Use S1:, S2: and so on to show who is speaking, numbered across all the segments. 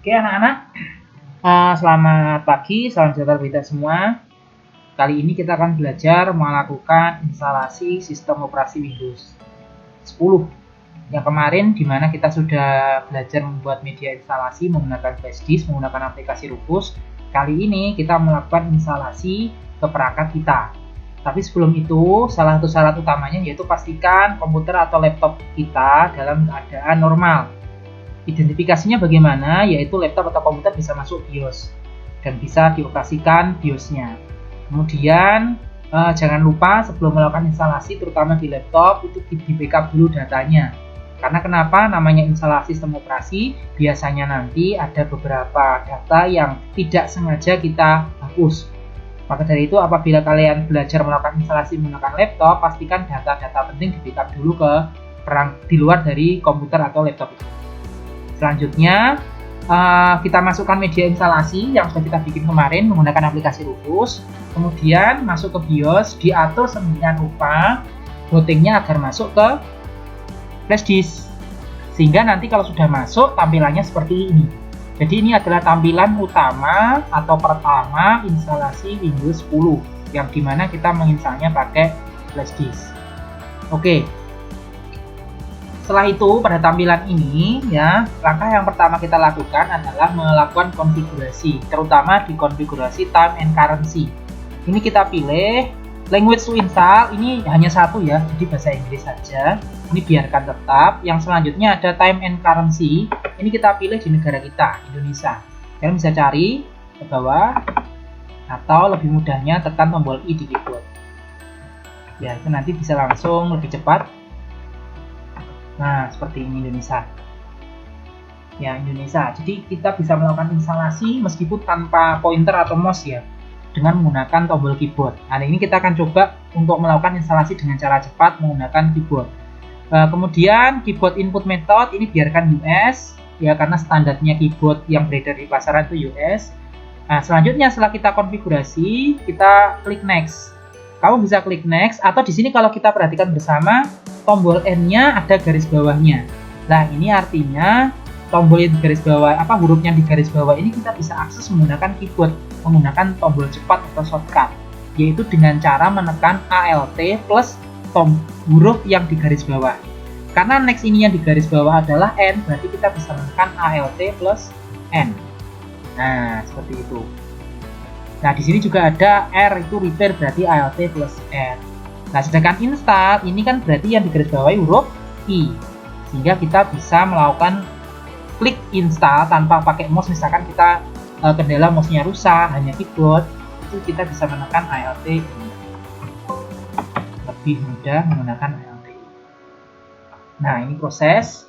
S1: Oke anak-anak, selamat pagi, salam sejahtera kita semua. Kali ini kita akan belajar melakukan instalasi sistem operasi Windows 10. Yang kemarin dimana kita sudah belajar membuat media instalasi menggunakan flash disk, menggunakan aplikasi Rufus. Kali ini kita melakukan instalasi ke perangkat kita. Tapi sebelum itu, salah satu syarat utamanya yaitu pastikan komputer atau laptop kita dalam keadaan normal. Identifikasinya bagaimana? Yaitu laptop atau komputer bisa masuk BIOS dan bisa dioperasikan BIOS-nya. Kemudian jangan lupa sebelum melakukan instalasi, terutama di laptop, itu di backup dulu datanya. Karena kenapa namanya instalasi sistem operasi? Biasanya nanti ada beberapa data yang tidak sengaja kita hapus. Maka dari itu, apabila kalian belajar melakukan instalasi menggunakan laptop, pastikan data-data penting di backup dulu ke di luar dari komputer atau laptop itu. Selanjutnya, kita masukkan media instalasi yang sudah kita bikin kemarin menggunakan aplikasi Rufus. Kemudian masuk ke BIOS, diatur sedemikian rupa bootingnya agar masuk ke flash disk. Sehingga nanti kalau sudah masuk, tampilannya seperti ini. Jadi ini adalah tampilan utama atau pertama instalasi Windows 10 yang dimana kita menginstalnya pakai flash disk. Oke. Setelah itu pada tampilan ini ya, langkah yang pertama kita lakukan adalah melakukan konfigurasi, terutama di konfigurasi time and currency. Ini kita pilih language to install, ini hanya satu ya, jadi bahasa Inggris saja. Ini biarkan tetap. Yang selanjutnya ada time and currency. Ini kita pilih di negara kita, Indonesia. Kalian bisa cari ke bawah atau lebih mudahnya tekan tombol I di keyboard. Ya, itu nanti bisa langsung lebih cepat. Nah, seperti ini Indonesia. Ya, Indonesia. Jadi kita bisa melakukan instalasi meskipun tanpa pointer atau mouse ya, dengan menggunakan tombol keyboard. Nah, ini kita akan coba untuk melakukan instalasi dengan cara cepat menggunakan keyboard. Kemudian keyboard input method ini biarkan US ya, karena standarnya keyboard yang beredar di pasaran itu US. Nah, selanjutnya setelah kita konfigurasi, kita klik next. Kamu bisa klik next, atau di sini kalau kita perhatikan bersama, tombol N-nya ada garis bawahnya. Nah, ini artinya tombol yang di garis bawah, hurufnya di garis bawah ini kita bisa akses menggunakan keyboard, menggunakan tombol cepat atau shortcut, yaitu dengan cara menekan ALT plus huruf yang di garis bawah. Karena next ini yang di garis bawah adalah N, berarti kita bisa menekan ALT plus N. Nah, seperti itu. Nah, di sini juga ada R, itu repair, berarti ALT plus R. Nah, sedangkan install ini kan berarti yang di garis bawah huruf I, sehingga kita bisa melakukan klik install tanpa pakai mouse. Misalkan kita kendala mouse-nya rusak, hanya keyboard, itu kita bisa menekan ALT ini. Lebih mudah menggunakan ALT. Nah, ini proses.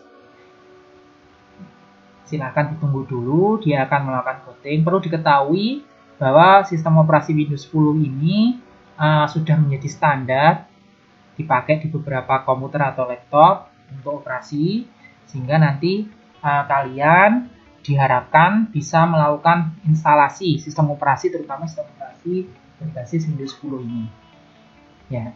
S1: Silahkan ditunggu dulu, dia akan melakukan booting. Perlu diketahui bahwa sistem operasi Windows 10 ini sudah menjadi standar dipakai di beberapa komputer atau laptop untuk operasi, sehingga nanti kalian diharapkan bisa melakukan instalasi sistem operasi, terutama sistem operasi berbasis Windows 10 ini. Ya.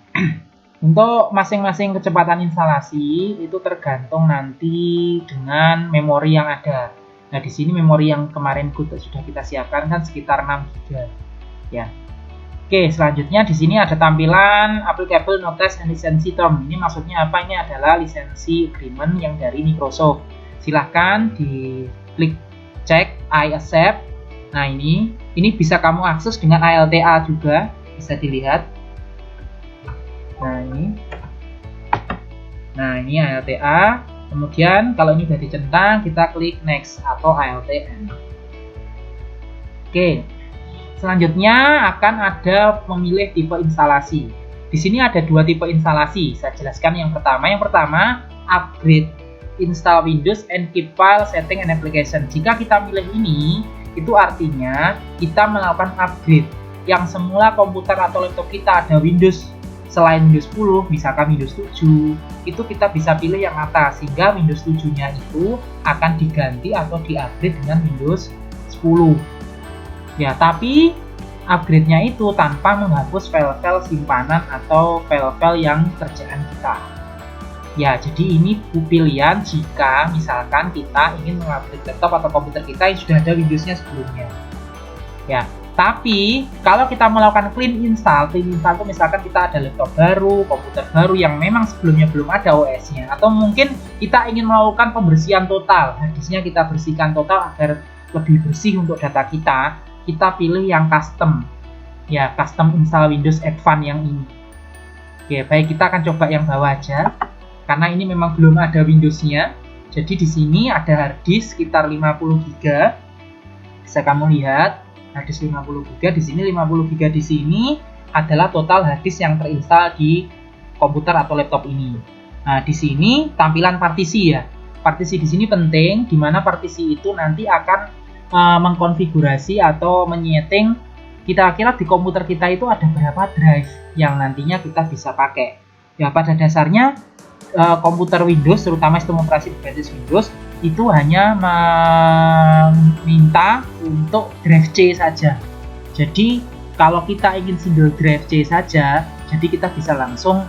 S1: Untuk masing-masing kecepatan instalasi itu tergantung nanti dengan memori yang ada. Nah, di sini memori yang kemarin sudah kita siapkan kan sekitar 6 GB. Ya. Oke, selanjutnya di sini ada tampilan applicable notice and license term. Ini maksudnya apa? Ini adalah lisensi agreement yang dari Microsoft. Silahkan diklik cek I accept. Nah, ini bisa kamu akses dengan ALTA juga, bisa dilihat. Nah, ini ALTA. Kemudian kalau ini sudah dicentang, kita klik next atau ALTN. Oke. Selanjutnya akan ada memilih tipe instalasi. Di sini ada dua tipe instalasi. Saya jelaskan yang pertama. Yang pertama, upgrade install Windows and keep file setting and application. Jika kita pilih ini, itu artinya kita melakukan upgrade. Yang semula komputer atau laptop kita ada Windows selain Windows 10, misalkan Windows 7, itu kita bisa pilih yang atas, sehingga Windows 7-nya itu akan diganti atau di-upgrade dengan Windows 10. Ya, tapi upgrade-nya itu tanpa menghapus file-file simpanan atau file-file yang kerjaan kita. Ya, jadi ini pilihan jika misalkan kita ingin mengupdate laptop atau komputer kita yang sudah ada Windows-nya sebelumnya. Ya, tapi kalau kita melakukan clean install itu misalkan kita ada laptop baru, komputer baru yang memang sebelumnya belum ada OS-nya, atau mungkin kita ingin melakukan pembersihan total, harddisknya kita bersihkan total agar lebih bersih untuk data kita, kita pilih yang custom. Ya, custom install Windows Advanced yang ini. Oke, baik, kita akan coba yang bawah aja. Karena ini memang belum ada Windows-nya. Jadi di sini ada harddisk sekitar 50 GB. Bisa kamu lihat, harddisk 50 GB di sini, 50 GB di sini adalah total harddisk yang terinstall di komputer atau laptop ini. Nah, di sini tampilan partisi ya. Partisi di sini penting, di mana partisi itu nanti akan mengkonfigurasi atau menyeting kira-kira di komputer kita itu ada berapa drive yang nantinya kita bisa pakai. Ya, pada dasarnya komputer Windows, terutama sistem operasi berbasis Windows, itu hanya meminta untuk drive C saja. Jadi kalau kita ingin single drive C saja, jadi kita bisa langsung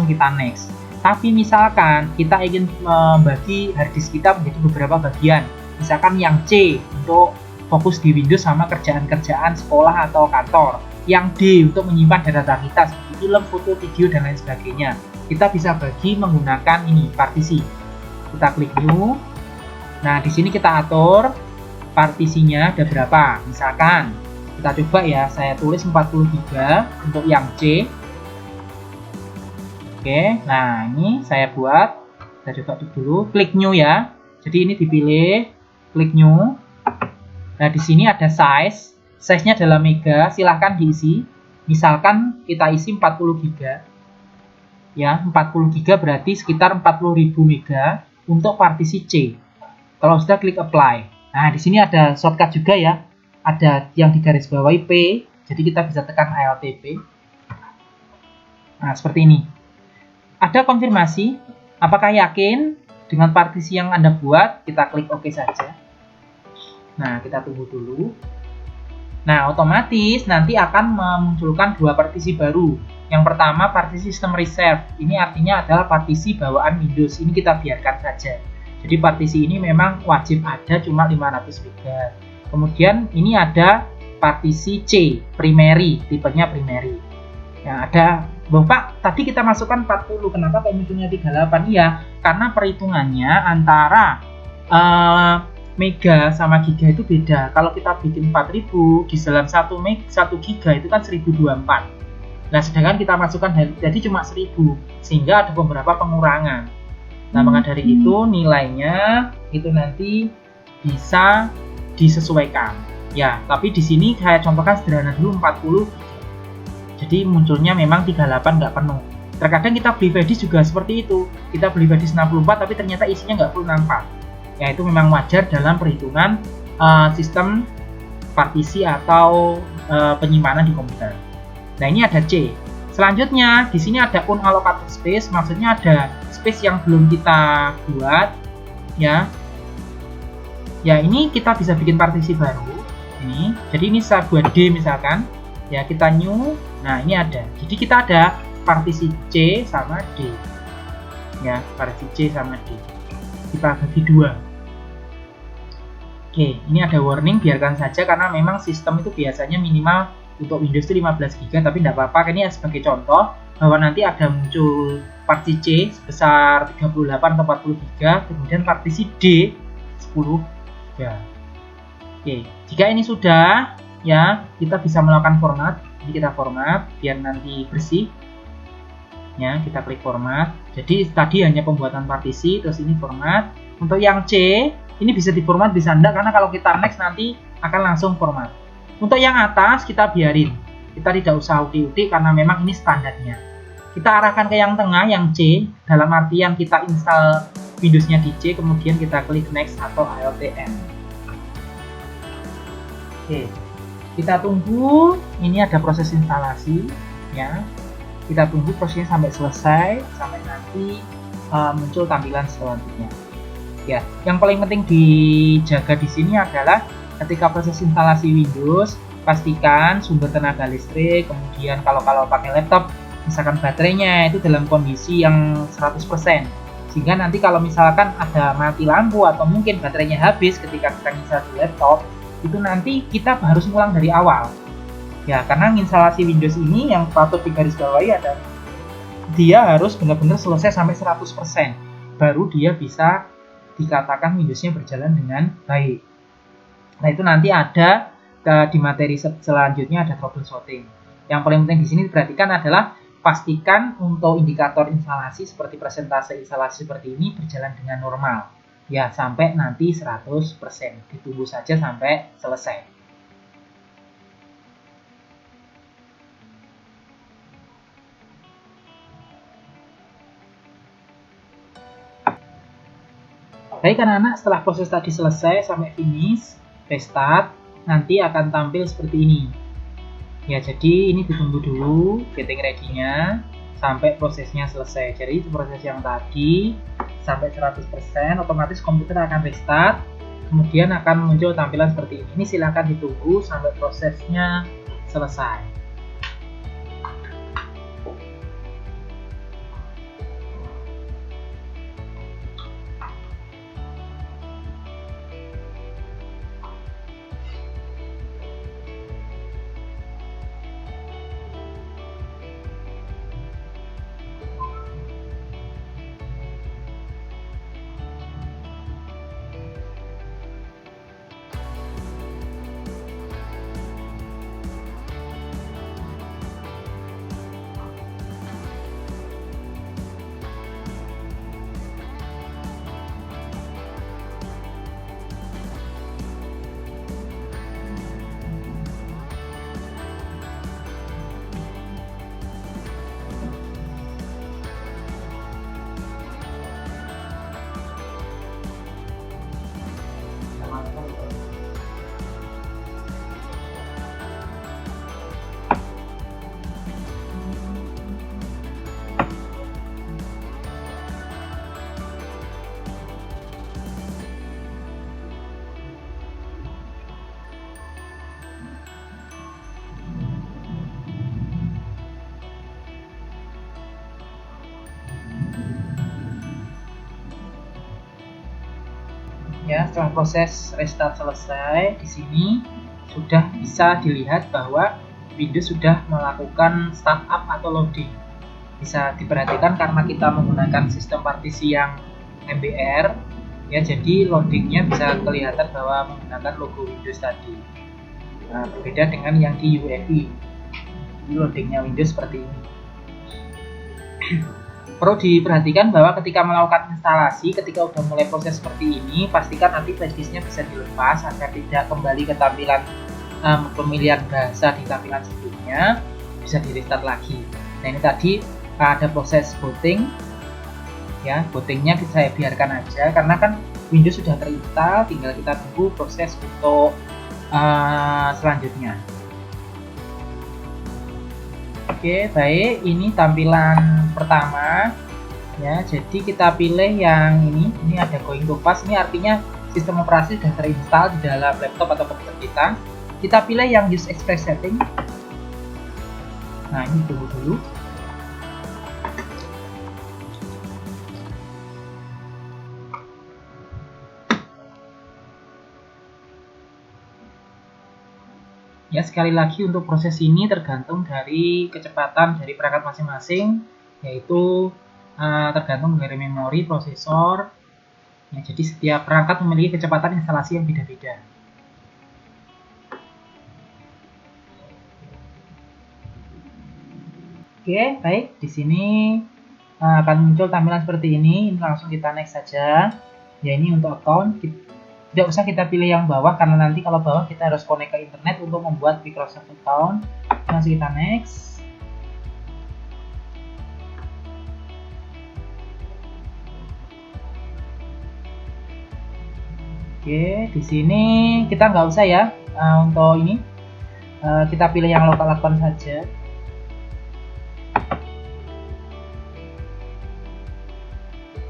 S1: kita next. Tapi misalkan kita ingin membagi harddisk kita menjadi beberapa bagian, misalkan yang C untuk fokus di Windows sama kerjaan-kerjaan sekolah atau kantor, yang D untuk menyimpan data kita seperti film, foto, video, dan lain sebagainya. Kita bisa bagi menggunakan ini partisi. Kita klik new. Nah, di sini kita atur partisinya ada berapa. Misalkan kita coba ya, saya tulis 40 GB untuk yang C. Oke, nah ini saya buat. Kita coba dulu, klik new ya. Jadi ini dipilih, klik new. Nah, di sini ada size. Size-nya adalah mega, silahkan diisi. Misalkan kita isi 40 GB. Ya, 40 GB berarti sekitar 40.000 mega untuk partisi C. Kalau sudah klik apply. Nah, di sini ada shortcut juga ya. Ada yang digarisbawahi P, jadi kita bisa tekan Alt P. Nah, seperti ini. Ada konfirmasi, apakah yakin dengan partisi yang Anda buat? Kita klik OK saja. Nah, kita tunggu dulu. Nah, otomatis nanti akan memunculkan dua partisi baru. Yang pertama, partisi sistem reserve. Ini artinya adalah partisi bawaan Windows. Ini kita biarkan saja. Jadi partisi ini memang wajib ada cuma 500 MB. Kemudian ini ada partisi C, primary, tipenya primary. Nah, ada, Bapak, tadi kita masukkan 40, kenapa kok munculnya 38? Iya, karena perhitungannya antara mega sama giga itu beda. Kalau kita bikin 4000 di dalam 1 giga itu kan 1024. Nah, sedangkan kita masukkan jadi cuma 1000, sehingga ada beberapa pengurangan. Nah, maka dari itu nilainya itu nanti bisa disesuaikan. Ya, tapi di sini saya contohkan sederhana dulu 40. Jadi munculnya memang 38 nggak penuh. Terkadang kita beli flash disk juga seperti itu. Kita beli flash disk 64 tapi ternyata isinya nggak full 64. Ya, itu memang wajar dalam perhitungan sistem partisi atau penyimpanan di komputer. Nah, ini ada C. Selanjutnya di sini ada unallocated space, maksudnya ada space yang belum kita buat, ya. Ya, ini kita bisa bikin partisi baru. Ini, jadi ini saya buat D misalkan, ya kita new. Nah, ini ada. Jadi kita ada partisi C sama D. Ya, partisi C sama D. Kita bagi dua. Oke, ini ada warning, biarkan saja karena memang sistem itu biasanya minimal untuk Windows itu 15 GB, tapi tidak apa-apa. Ini sebagai contoh bahwa nanti ada muncul partisi C sebesar 38 atau 40 GB, kemudian partisi D 10 GB. Oke, jika ini sudah, ya kita bisa melakukan format. Jadi kita format biar nanti bersih. Ya, kita klik format. Jadi tadi hanya pembuatan partisi, terus ini format. Untuk yang C, ini bisa diformat, bisa enggak, karena kalau kita next nanti akan langsung format. Untuk yang atas kita biarin, kita tidak usah udik-udik karena memang ini standarnya. Kita arahkan ke yang tengah, yang C, dalam artian kita install Windows-nya di C, kemudian kita klik next atau Alt N. Oke, kita tunggu, ini ada proses instalasi, ya. Kita tunggu prosesnya sampai selesai, sampai nanti muncul tampilan selanjutnya. Ya, yang paling penting dijaga di sini adalah ketika proses instalasi Windows, pastikan sumber tenaga listrik, kemudian kalau pakai laptop, misalkan baterainya itu dalam kondisi yang 100%. Sehingga nanti kalau misalkan ada mati lampu atau mungkin baterainya habis ketika kita install di laptop, itu nanti kita harus ngulang dari awal. Ya, karena instalasi Windows ini yang patut digarisbawahi adalah dia harus benar-benar selesai sampai 100%. Baru dia bisa dikatakan Windowsnya berjalan dengan baik. Nah, itu nanti ada di materi selanjutnya ada troubleshooting. Yang paling penting di sini diperhatikan adalah pastikan untuk indikator instalasi seperti presentase instalasi seperti ini berjalan dengan normal. Ya, sampai nanti 100%. Ditunggu saja sampai selesai. Baik anak-anak, setelah proses tadi selesai sampai finish, restart, nanti akan tampil seperti ini. Ya, jadi ini ditunggu dulu getting ready-nya sampai prosesnya selesai. Jadi proses yang tadi sampai 100%, otomatis komputer akan restart, kemudian akan muncul tampilan seperti ini. Ini silakan ditunggu sampai prosesnya selesai. Ya, setelah proses restart selesai, di sini sudah bisa dilihat bahwa Windows sudah melakukan startup atau loading. Bisa diperhatikan karena kita menggunakan sistem partisi yang MBR, ya, jadi loadingnya bisa kelihatan bahwa menggunakan logo Windows tadi. Nah, berbeda dengan yang di UEFI. Ini loadingnya Windows seperti ini. Perlu diperhatikan bahwa ketika melakukan instalasi, ketika udah mulai proses seperti ini, pastikan nanti flashdisknya bisa dilepas agar tidak kembali ke tampilan pemilihan bahasa di tampilan sebelumnya, bisa di restart lagi. Nah, ini tadi ada proses booting, ya, bootingnya saya biarkan aja karena kan Windows sudah terinstall, tinggal kita tunggu proses untuk selanjutnya. Oke, baik, ini tampilan pertama ya. Jadi kita pilih yang ini ada going to fast, ini artinya sistem operasi sudah terinstall di dalam laptop atau komputer kita. Kita pilih yang use express setting. Nah, ini tunggu dulu. Ya, sekali lagi untuk proses ini tergantung dari kecepatan dari perangkat masing-masing, yaitu tergantung dari memori, prosesor. Ya, jadi setiap perangkat memiliki kecepatan instalasi yang beda-beda. Oke, baik. Di sini akan muncul tampilan seperti ini. Ini langsung kita next saja. Ya, ini untuk account. Tidak usah kita pilih yang bawah karena nanti kalau bawah kita harus connect ke internet untuk membuat Microsoft account. Langsung kita next. Oke, di sini kita nggak usah ya untuk ini kita pilih yang local account saja.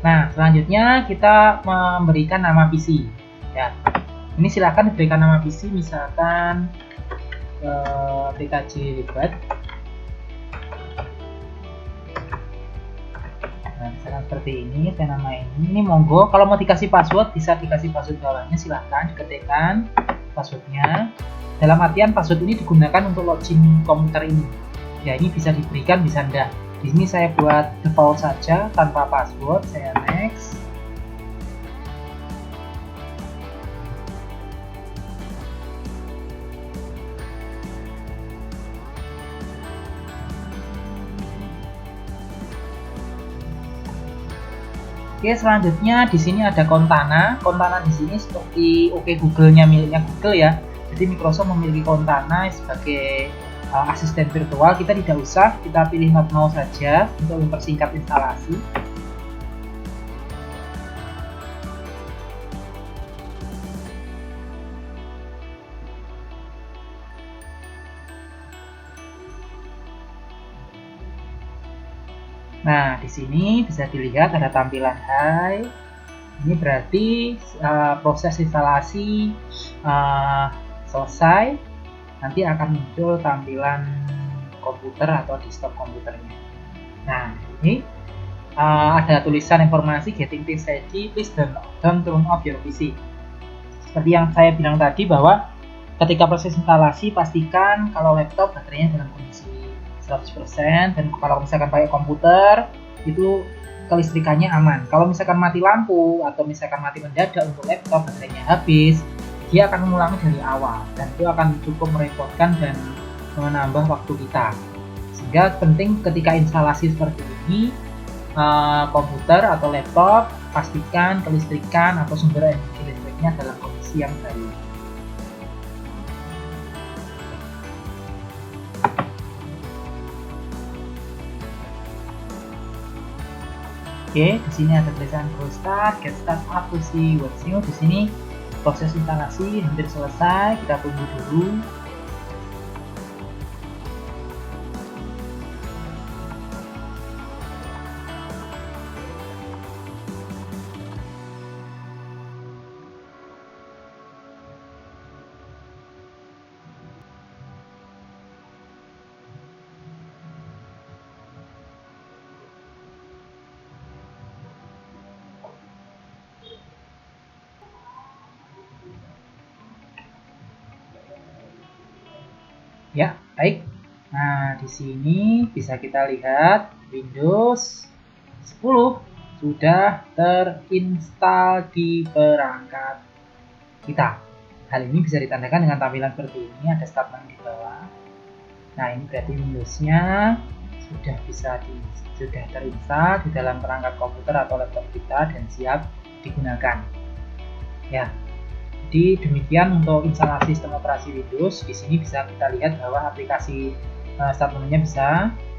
S1: Nah, selanjutnya kita memberikan nama PC. Ya, ini silakan diberikan nama PC, misalkan TKJ Libat. Nah, misalkan seperti ini, saya namain ini monggo. Kalau mau dikasih password, bisa dikasih password bawahnya, silahkan diketikkan passwordnya. Dalam artian password ini digunakan untuk login komputer ini. Ya, ini bisa diberikan, bisa enggak. Di sini saya buat default saja tanpa password, saya next. Oke, selanjutnya di sini ada Cortana. Cortana di sini seperti Google-nya miliknya Google ya. Jadi Microsoft memiliki Cortana sebagai asisten virtual. Kita tidak usah, kita pilih not now saja untuk mempersingkat instalasi. Nah, di sini bisa dilihat ada tampilan Hai. Ini berarti proses instalasi selesai. Nanti akan muncul tampilan komputer atau desktop komputernya. Nah, ini ada tulisan informasi getting things ready, please don't turn off your PC. Seperti yang saya bilang tadi bahwa ketika proses instalasi pastikan kalau laptop baterainya dalam kondisi 100%, dan kalau misalkan pakai komputer itu kelistrikannya aman. Kalau misalkan mati lampu atau misalkan mati mendadak untuk laptop baterainya habis, dia akan mengulangi dari awal dan itu akan cukup merepotkan dan menambah waktu kita. Sehingga penting ketika instalasi seperti ini komputer atau laptop, pastikan kelistrikan atau sumber energi listriknya dalam kondisi yang baik. Oke, di sini ada tulisan start, get start up to see what's new. Di sini proses instalasi hampir selesai, kita tunggu dulu. Ya, baik. Nah, di sini bisa kita lihat Windows 10 sudah terinstall di perangkat kita. Hal ini bisa ditandakan dengan tampilan seperti ini, ada start menu di bawah. Nah, ini berarti Windows-nya sudah terinstall di dalam perangkat komputer atau laptop kita dan siap digunakan. Ya. Jadi demikian untuk instalasi sistem operasi Windows. Di sini bisa kita lihat bahwa aplikasi start menu-nya bisa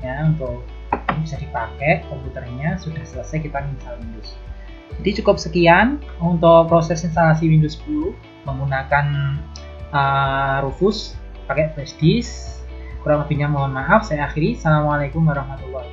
S1: ya, untuk ini bisa dipakai komputernya sudah selesai kita install Windows. Jadi cukup sekian untuk proses instalasi Windows 10 menggunakan Rufus pakai flash disk. Kurang lebihnya mohon maaf, saya akhiri. Assalamualaikum warahmatullahi wabarakatuh.